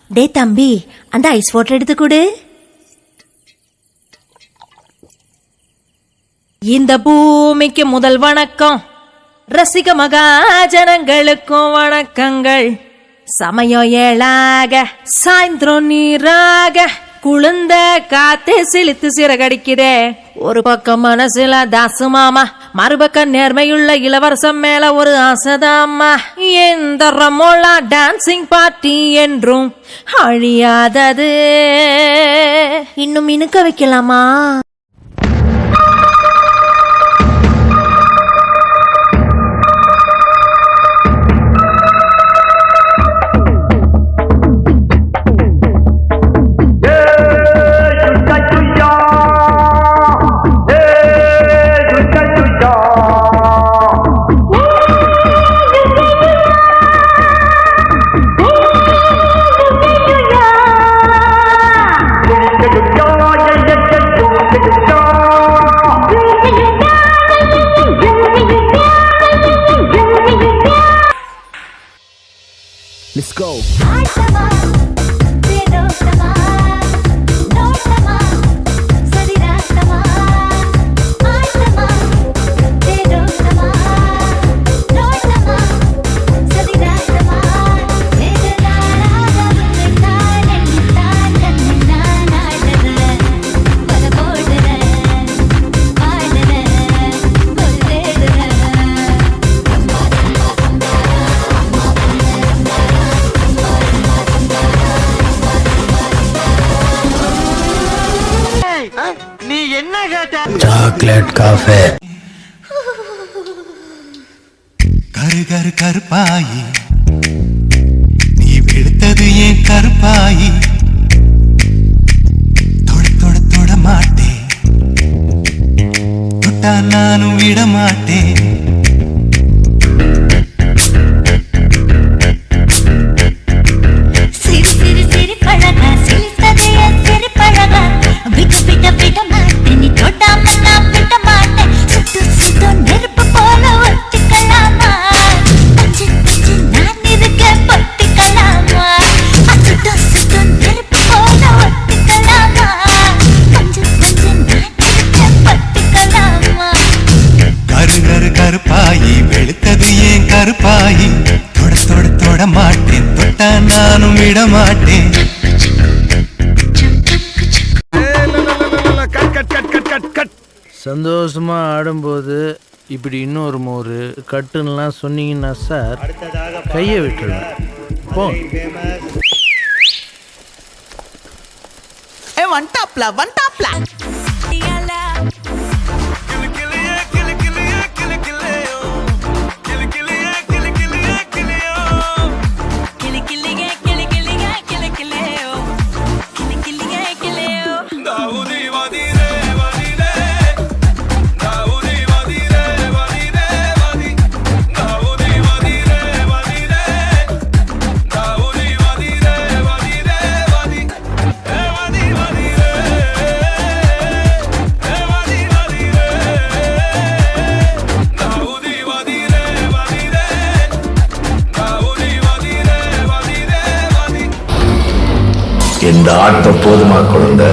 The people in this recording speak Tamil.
டே தம்பி, அந்த ஐஸ் வாட்டர் எடுத்து கொடு. இந்த பூமிக்கு முதல் வணக்கம், ரசிக மகாஜனங்களுக்கும் வணக்கங்கள். சமயம் ஏழாக, சாயந்திரம் நீராக, குளிர்ந்த காத்து சிலித்து சிறகடிக்குதே. ஒரு பக்கம் மனசுல தாசு மாமா, மறுபக்கம் நேர்மையுள்ள இளவரசம் மேல ஒரு ஆசைதாம்மா. எந்த ரமோலா டான்சிங் பார்ட்டி என்றும் அழியாதது. இன்னும் இனுக்க வைக்கலாமா? Let's go. Chocolate cafe. கரு கரு கருப்பாயி, நீ வெளுத்தது ஏன் கருப்பாயி? தொட தொட தொட மாட்டேன், தொட்டா நானும் விட மாட்டேன். சிறு சிறு சிறு பழகா, சிரித்ததே சிறு பழகா, விட்டு விட்ட விட மாட்டேன், நீ தொடாம நான் விட மாட்டேன். சுட்டு சுட்டு நெருப்பு போல ஒட்டிக்கலாமா? பச்சு பச்சு நான் இருக்க பொட்டிக்கலாமா? சுட்டு சுட்டு நெருப்பு போல ஒட்டிக்கலாமா? பஞ்சு பஞ்சு நான் இருக்க பொட்டிக்கலாமா? கரு கரு கருப்பாயி, வெளுத்தது ஏன் கருப்பாயி? தொட தொட தொட மாட்டேன், தொட்டா நானும் விட மாட்டேன். சந்தோஷமா ஆடும்போது இப்படி இன்னொரு மோரு கட்டுன்னெலாம் சொன்னீங்கன்னா சார் கையை விட்டுருவேன். போ. ஒன் டாப்ல இந்த ஆட்டம் போதுமா குழந்தை?